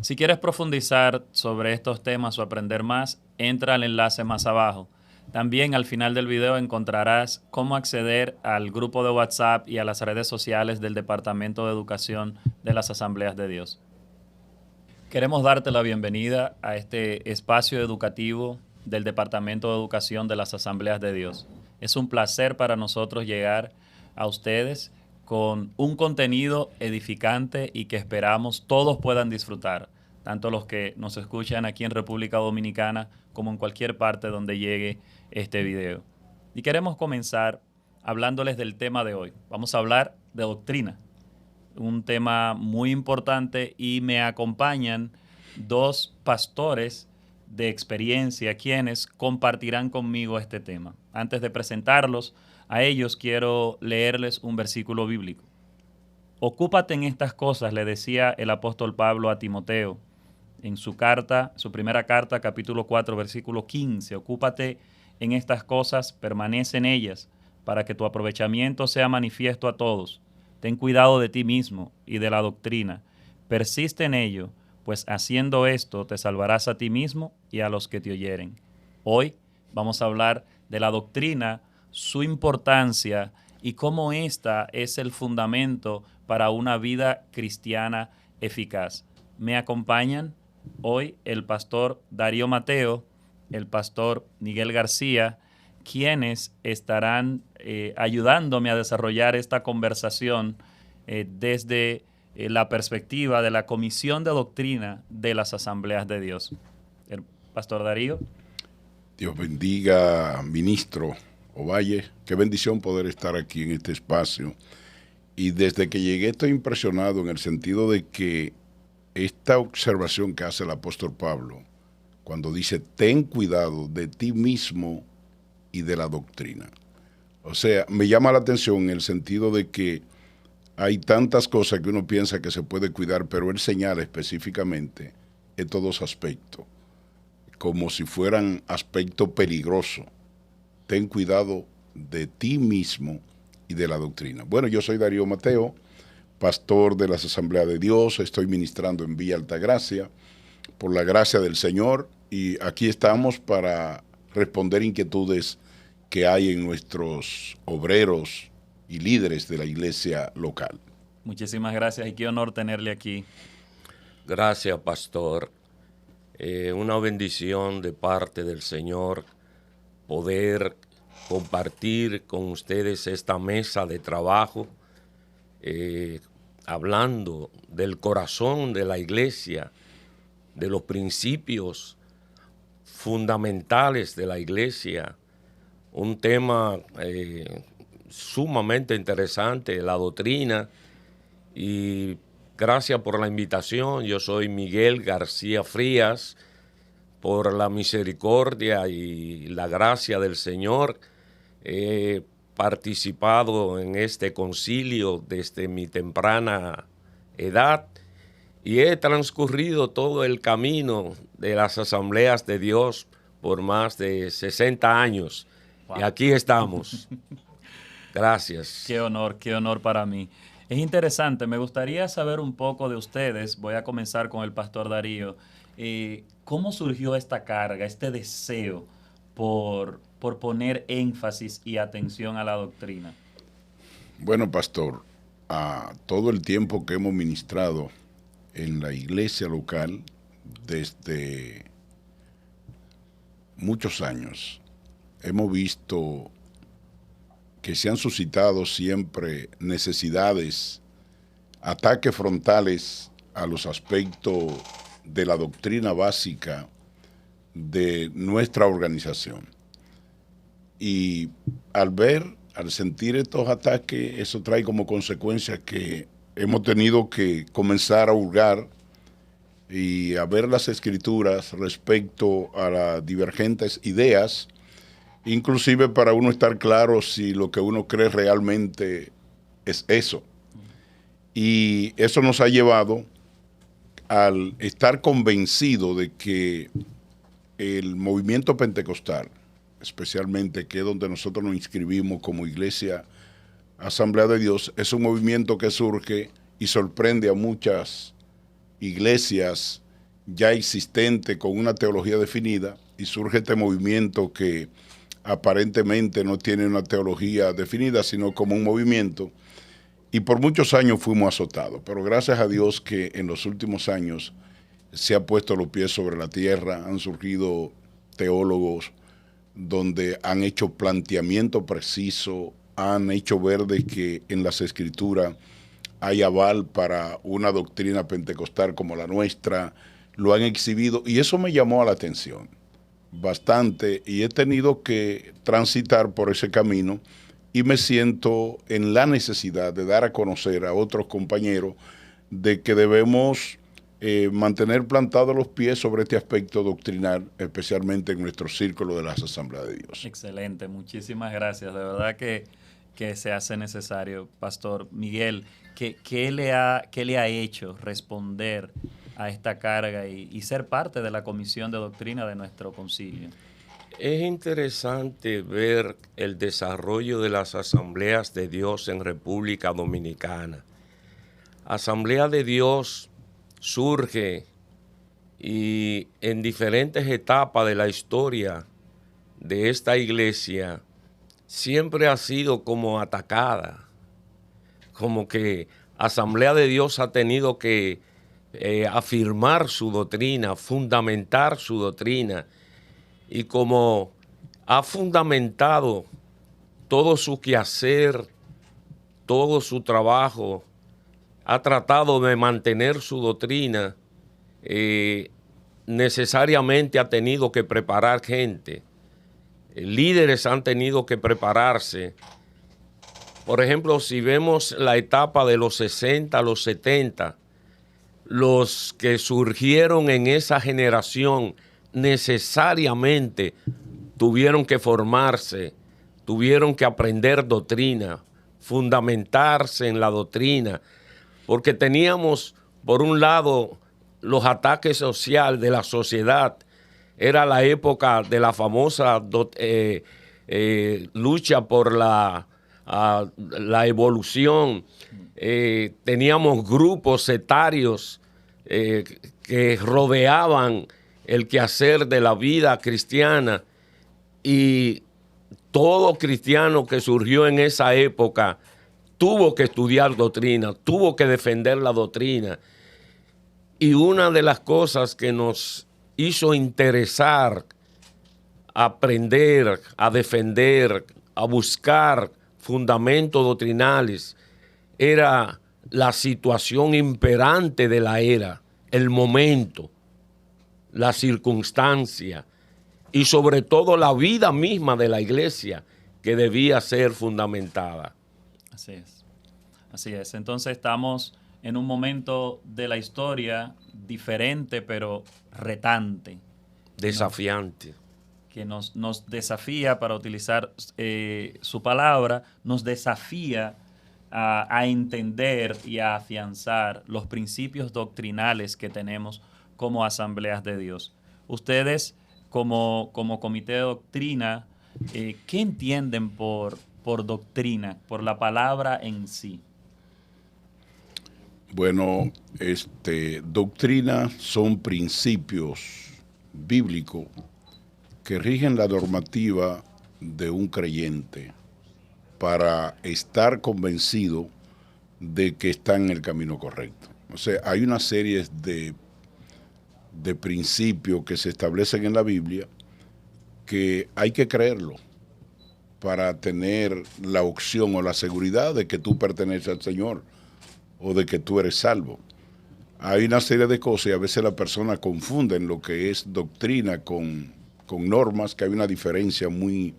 Si quieres profundizar sobre estos temas o aprender más, entra al enlace más abajo. También al final del video encontrarás cómo acceder al grupo de WhatsApp y a las redes sociales del Departamento de Educación de las Asambleas de Dios. Queremos darte la bienvenida a este espacio educativo del Departamento de Educación de las Asambleas de Dios. Es un placer para nosotros llegar a ustedes con un contenido edificante y que esperamos todos puedan disfrutar, tanto los que nos escuchan aquí en República Dominicana como en cualquier parte donde llegue este video. Y queremos comenzar hablándoles del tema de hoy. Vamos a hablar de doctrina, un tema muy importante, y me acompañan dos pastores de experiencia quienes compartirán conmigo este tema. Antes de presentarlos a ellos, quiero leerles un versículo bíblico. Ocúpate en estas cosas, le decía el apóstol Pablo a Timoteo en su carta, su primera carta, capítulo 4, versículo 15. Ocúpate en estas cosas, permanece en ellas, para que tu aprovechamiento sea manifiesto a todos. Ten cuidado de ti mismo y de la doctrina. Persiste en ello, pues haciendo esto te salvarás a ti mismo y a los que te oyeren. Hoy vamos a hablar de la doctrina, su importancia y cómo esta es el fundamento para una vida cristiana eficaz. Me acompañan hoy el pastor Darío Mateo, el pastor Miguel García, quienes estarán ayudándome a desarrollar esta conversación desde la perspectiva de la Comisión de Doctrina de las Asambleas de Dios. El pastor Darío. Dios bendiga, ministro Ovalle. Qué bendición poder estar aquí en este espacio. Y desde que llegué estoy impresionado en el sentido de que esta observación que hace el apóstol Pablo, cuando dice, ten cuidado de ti mismo y de la doctrina. O sea, me llama la atención en el sentido de que hay tantas cosas que uno piensa que se puede cuidar, pero él señala específicamente estos dos aspectos, como si fueran aspectos peligrosos. Ten cuidado de ti mismo y de la doctrina. Bueno, yo soy Darío Mateo, pastor de las Asambleas de Dios, estoy ministrando en Villa Altagracia, por la gracia del Señor, y aquí estamos para responder inquietudes que hay en nuestros obreros y líderes de la iglesia local. Muchísimas gracias y qué honor tenerle aquí. Gracias, pastor. Una bendición de parte del Señor poder compartir con ustedes esta mesa de trabajo, hablando del corazón de la iglesia, de los principios fundamentales de la iglesia, un tema sumamente interesante, la doctrina. Y gracias por la invitación. Yo soy Miguel García Frías. Por la misericordia y la gracia del Señor, he participado en este concilio desde mi temprana edad y he transcurrido todo el camino de las Asambleas de Dios por más de 60 años. Wow. Y aquí estamos. Gracias. Qué honor para mí. Es interesante, me gustaría saber un poco de ustedes. Voy a comenzar con el pastor Darío. ¿Cómo surgió esta carga, este deseo por poner énfasis y atención a la doctrina? Bueno, pastor, a todo el tiempo que hemos ministrado en la iglesia local, desde muchos años, hemos visto que se han suscitado siempre necesidades, ataques frontales a los aspectos de la doctrina básica de nuestra organización. Y al sentir estos ataques, eso trae como consecuencia que hemos tenido que comenzar a hurgar y a ver las escrituras respecto a las divergentes ideas, inclusive para uno estar claro si lo que uno cree realmente es eso. Y eso nos ha llevado al estar convencido de que el movimiento pentecostal, especialmente que es donde nosotros nos inscribimos como Iglesia Asamblea de Dios, es un movimiento que surge y sorprende a muchas iglesias ya existente con una teología definida, y surge este movimiento que aparentemente no tiene una teología definida, sino como un movimiento, y por muchos años fuimos azotados, pero gracias a Dios que en los últimos años se ha puesto los pies sobre la tierra, han surgido teólogos donde han hecho planteamiento preciso, han hecho ver de que en las escrituras hay aval para una doctrina pentecostal como la nuestra, lo han exhibido, y eso me llamó a la atención bastante, y he tenido que transitar por ese camino, y me siento en la necesidad de dar a conocer a otros compañeros de que debemos mantener plantados los pies sobre este aspecto doctrinal, especialmente en nuestro círculo de las Asambleas de Dios. Excelente, muchísimas gracias. De verdad que se hace necesario. Pastor Miguel, ¿qué le ha hecho responder a esta carga y ser parte de la comisión de doctrina de nuestro concilio? Es interesante ver el desarrollo de las Asambleas de Dios en República Dominicana. Asamblea de Dios surge y en diferentes etapas de la historia de esta iglesia siempre ha sido como atacada, como que Asamblea de Dios ha tenido que afirmar su doctrina, fundamentar su doctrina, y como ha fundamentado todo su quehacer, todo su trabajo, ha tratado de mantener su doctrina, necesariamente ha tenido que preparar gente. Líderes han tenido que prepararse. Por ejemplo, si vemos la etapa de los 60 a los 70, los que surgieron en esa generación necesariamente tuvieron que formarse, tuvieron que aprender doctrina, fundamentarse en la doctrina, porque teníamos, por un lado, los ataques sociales de la sociedad. Era la época de la famosa lucha por la evolución. Teníamos grupos sectarios que rodeaban el quehacer de la vida cristiana, y todo cristiano que surgió en esa época tuvo que estudiar doctrina, tuvo que defender la doctrina. Y una de las cosas que nos hizo interesar, aprender, a defender, a buscar fundamentos doctrinales, era la situación imperante de la era, el momento, la circunstancia y sobre todo la vida misma de la iglesia, que debía ser fundamentada. Así es. Así es. Entonces estamos en un momento de la historia diferente, pero retante. Desafiante. Que nos desafía, para utilizar su palabra, nos desafía a entender y a afianzar los principios doctrinales que tenemos como asambleas de Dios. Ustedes, como comité de doctrina, ¿qué entienden por doctrina, por la palabra en sí? Bueno, doctrina son principios bíblicos que rigen la normativa de un creyente para estar convencido de que está en el camino correcto. O sea, hay una serie de principios que se establecen en la Biblia que hay que creerlo para tener la opción o la seguridad de que tú perteneces al Señor o de que tú eres salvo. Hay una serie de cosas y a veces la persona confunde lo que es doctrina con normas, que hay una diferencia muy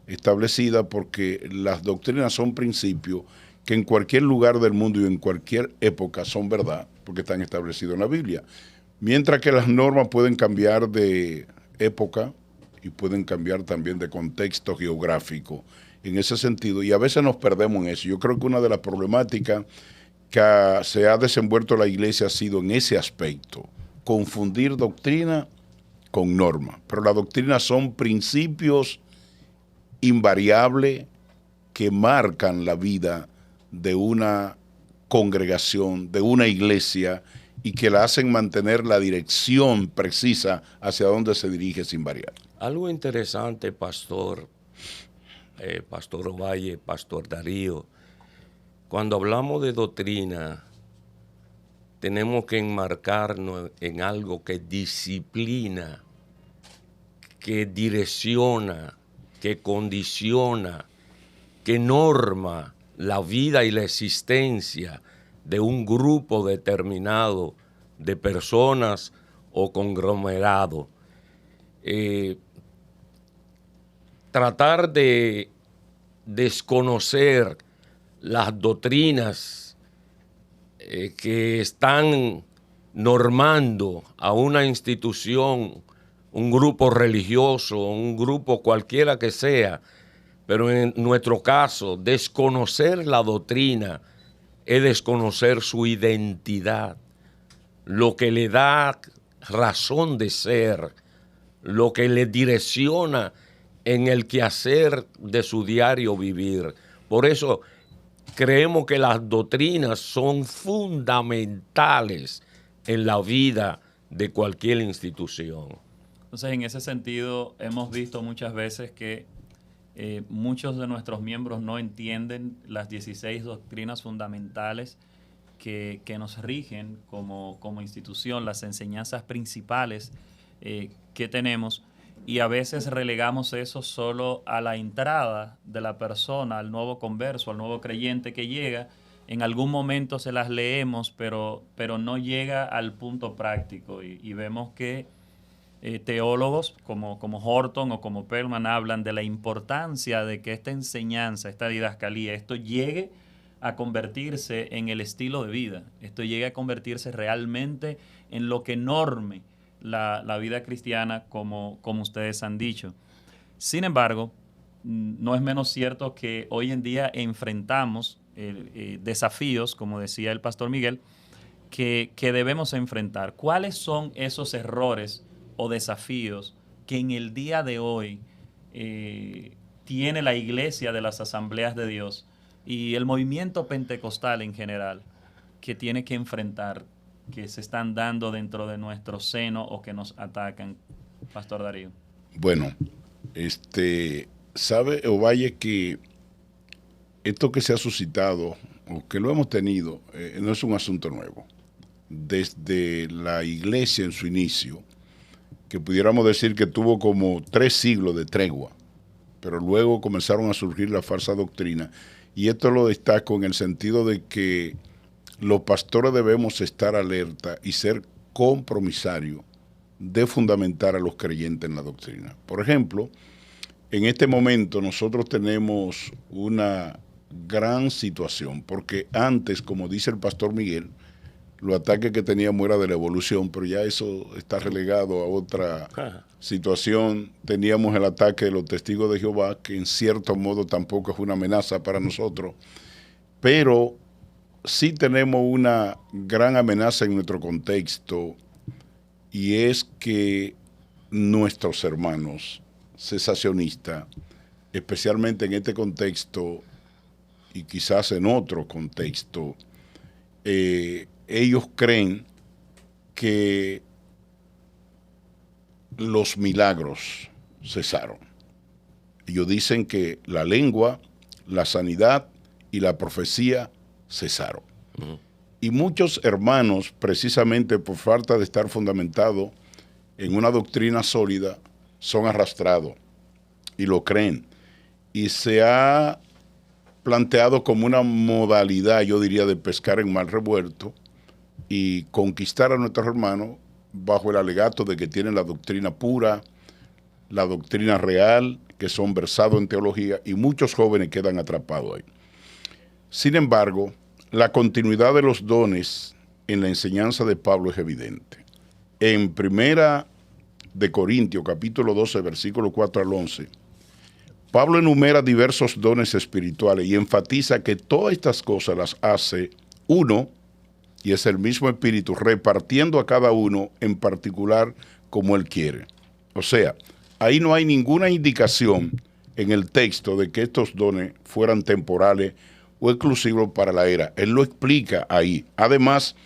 establecida, porque las doctrinas son principios que en cualquier lugar del mundo y en cualquier época son verdad, porque están establecidos en la Biblia. Mientras que las normas pueden cambiar de época y pueden cambiar también de contexto geográfico en ese sentido, y a veces nos perdemos en eso. Yo creo que una de las problemáticas que se ha desenvuelto la iglesia ha sido en ese aspecto, confundir doctrina con norma. Pero las doctrinas son principios invariables que marcan la vida de una congregación, de una iglesia, y que la hacen mantener la dirección precisa hacia donde se dirige sin variar. Algo interesante, Pastor Ovalle, Pastor Darío, cuando hablamos de doctrina, tenemos que enmarcarnos en algo que disciplina, que direcciona, que condiciona, que norma la vida y la existencia de un grupo determinado de personas o conglomerado. Tratar de desconocer las doctrinas que están normando a una institución, un grupo religioso, un grupo cualquiera que sea, pero en nuestro caso, desconocer la doctrina es desconocer su identidad, lo que le da razón de ser, lo que le direcciona en el quehacer de su diario vivir. Por eso creemos que las doctrinas son fundamentales en la vida de cualquier institución. Entonces, en ese sentido, hemos visto muchas veces que muchos de nuestros miembros no entienden las 16 doctrinas fundamentales que nos rigen como institución, las enseñanzas principales que tenemos, y a veces relegamos eso solo a la entrada de la persona, al nuevo converso, al nuevo creyente que llega. En algún momento se las leemos, pero no llega al punto práctico, y vemos que teólogos como Horton o como Perlman hablan de la importancia de que esta enseñanza, esta didascalía, esto llegue a convertirse en el estilo de vida, esto llegue a convertirse realmente en lo que norme la vida cristiana, como ustedes han dicho. Sin embargo, no es menos cierto que hoy en día enfrentamos desafíos, como decía el pastor Miguel, que debemos enfrentar. ¿Cuáles son esos errores o desafíos que en el día de hoy tiene la iglesia de las Asambleas de Dios y el movimiento pentecostal en general, que tiene que enfrentar, que se están dando dentro de nuestro seno o que nos atacan? Pastor Darío. Bueno, sabe Ovalle que esto que se ha suscitado o que lo hemos tenido no es un asunto nuevo. Desde la iglesia en su inicio, que pudiéramos decir que tuvo como 3 siglos de tregua, pero luego comenzaron a surgir la falsa doctrina, y esto lo destaco en el sentido de que los pastores debemos estar alerta y ser compromisarios de fundamentar a los creyentes en la doctrina. Por ejemplo, en este momento nosotros tenemos una gran situación, porque antes, como dice el pastor Miguel, los ataques que teníamos era de la evolución, pero ya eso está relegado a otra situación. Teníamos el ataque de los testigos de Jehová, que en cierto modo tampoco es una amenaza para nosotros, pero sí tenemos una gran amenaza en nuestro contexto, y es que nuestros hermanos cesacionistas, especialmente en este contexto y quizás en otro contexto, ellos creen que los milagros cesaron. Ellos dicen que la lengua, la sanidad y la profecía cesaron. Y muchos hermanos, precisamente por falta de estar fundamentados en una doctrina sólida, son arrastrados y lo creen. Y se ha planteado como una modalidad, yo diría, de pescar en mar revuelto y conquistar a nuestros hermanos bajo el alegato de que tienen la doctrina pura, la doctrina real, que son versados en teología, y muchos jóvenes quedan atrapados ahí. Sin embargo, la continuidad de los dones en la enseñanza de Pablo es evidente. En Primera de Corintios, capítulo 12, versículo 4 al 11, Pablo enumera diversos dones espirituales y enfatiza que todas estas cosas las hace uno, y es el mismo Espíritu, repartiendo a cada uno en particular como Él quiere. O sea, ahí no hay ninguna indicación en el texto de que estos dones fueran temporales o exclusivos para la era. Él lo explica ahí. Además,